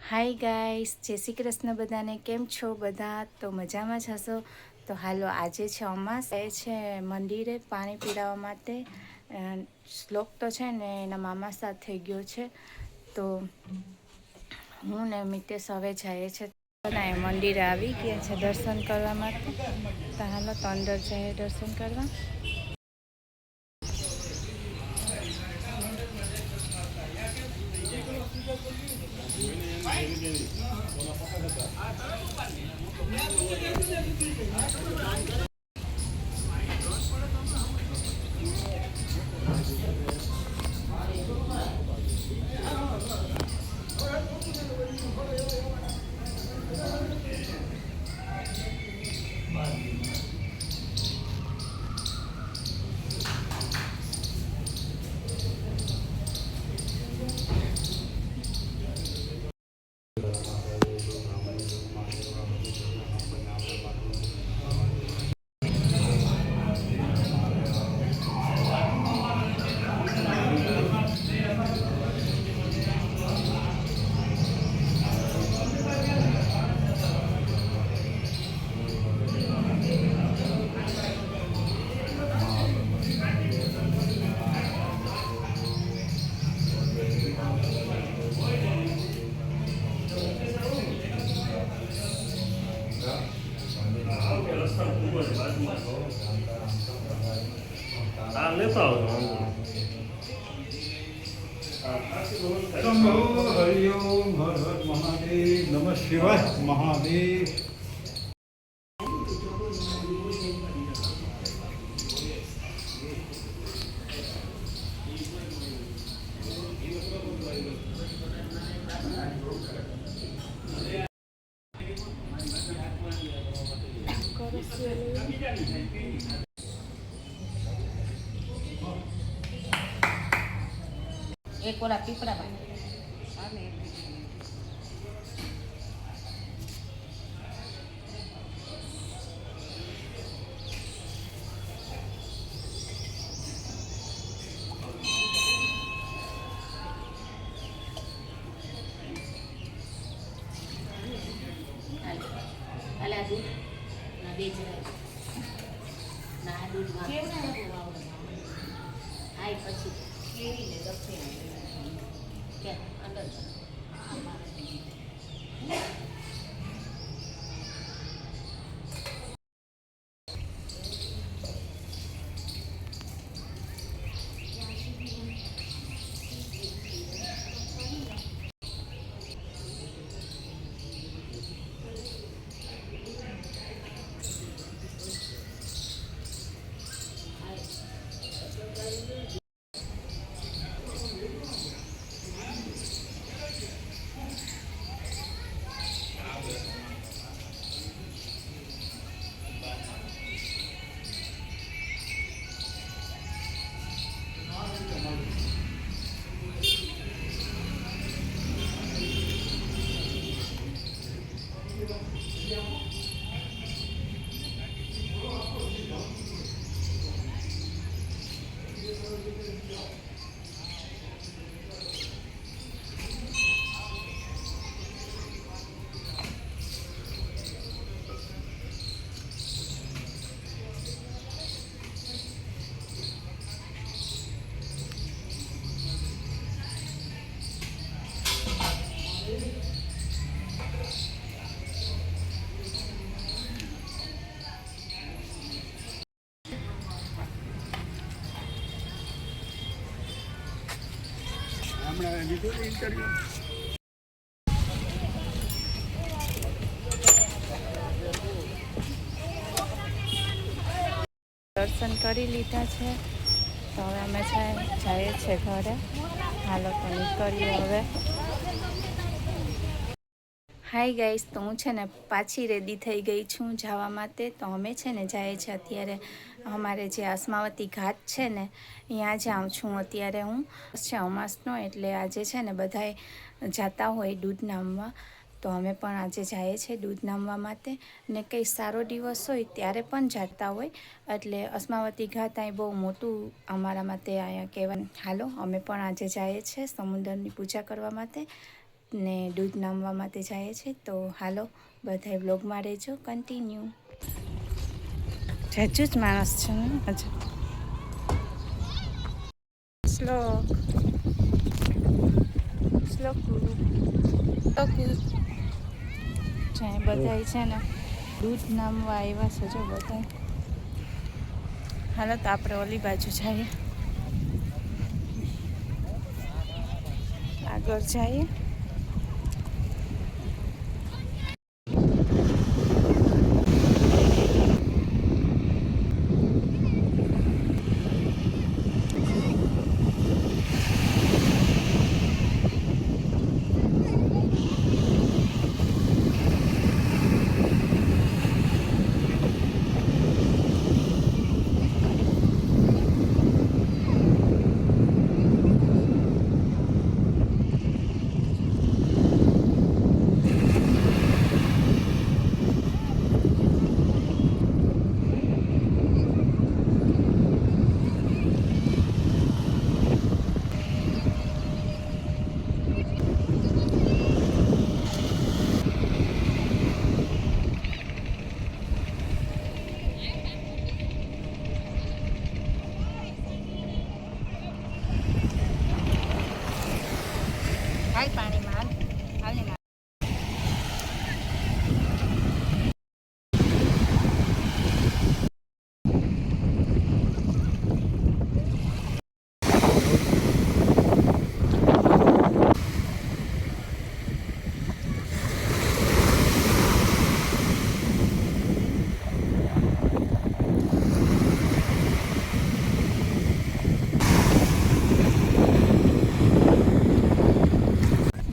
Hi guys, જય શ્રી કૃષ્ણ બધાને. કેમ છો બધા? તો મજામાં જ હશો. તો હાલો, આજે છે અમાસ. એ છે મંદિરે પાણી પીડાવવા માટે. શ્લોક તો છે ને એના મામા સાથે થઈ ગયો છે. તો હું ને મિતેશ હવે જાય છે મંદિરે. આવી ગયા છે દર્શન કરવા માટે. તો હાલો, તો અંદર જઈએ દર્શન કરવા. हरि ओम हर हर महादेव नमः शिवाय महादेव। એક ઓલા પીપળામાં હાલે આ દૂધ ના બે જરા ના આ દૂધ આય પછી કેરીને દક્ષિણ કે અંદર દર્શન કરી લીધા છે. તો હવે અમે જઈએ છીએ ઘરે. હાલો, તો નીકળીએ હવે. હાય ગાઈસ, તો હું છે ને પાછી રેડી થઈ ગઈ છું જવા માટે. તો અમે છે ને જઈએ છીએ અત્યારે અમારે જે અસ્માવતી ઘાટ છે ને ત્યાં જાઉં છું અત્યારે હું. છે અમાસનો, એટલે આજે છે ને બધાએ જતા હોય દૂધ નામવા. તો અમે પણ આજે જઈએ છીએ દૂધ નામવા માટે. ને કંઈ સારો દિવસ હોય ત્યારે પણ જતા હોય. એટલે અસ્માવતી ઘાટ અહીં બહુ મોટું અમારા માટે અહીંયા કહેવાય. હાલો, અમે પણ આજે જઈએ છીએ સમુદ્રની પૂજા કરવા માટે. ને દૂધ નામવા માટે જાય છે. તો હાલો બધાય વ્લોગમાં રહેજો કન્ટિન્યુ. જાજુ જ માણસ છે ને હજુ. શ્લોક શ્લોકુ શ્લોકુ જાય બધાય છે ને દૂધ નામવા આવ્યા છે જો બધાય. હાલો તો આપણે ઓલી બાજુ જઈએ, આગળ જઈએ. હાલ પાણીમાં હાલ હાલ.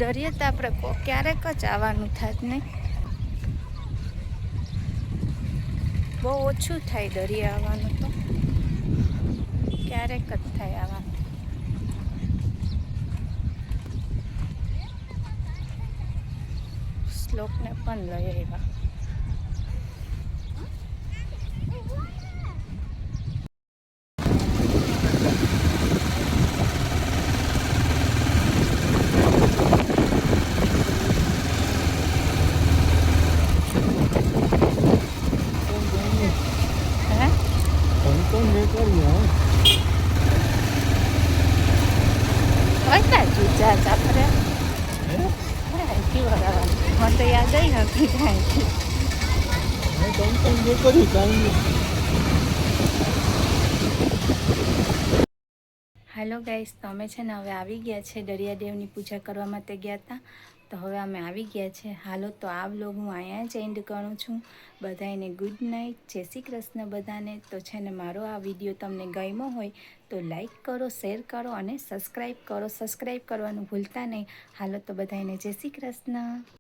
દરિયે તો આપણે ક્યારેક જ આવવાનું થાય ને, બહુ ઓછું થાય દરિયે આવવાનું, તો ક્યારેક જ થાય આવવાનું. શ્લોકને પણ લઈ આવ્યા. હતા જુજા ચાપરે મને તો યાદ નથી કાંઈ. હાલો ગાઈસ, તો અમે છે ને હવે આવી ગયા છે. દરિયાદેવની પૂજા કરવા માટે ગયા હતા, તો હવે અમે આવી ગયા છે. હાલો તો આ વ્લોગ હું અહીંયા જ એન્ડ કરું છું. બધાને ગુડ નાઇટ, જય શ્રી કૃષ્ણ બધાને. તો છે ને મારો આ વિડીયો તમને ગમ્યો હોય તો લાઈક કરો, શેર કરો અને સબસ્ક્રાઈબ કરો. સબસ્ક્રાઈબ કરવાનું ભૂલતા નહીં. હાલો તો બધાને જય શ્રી કૃષ્ણ.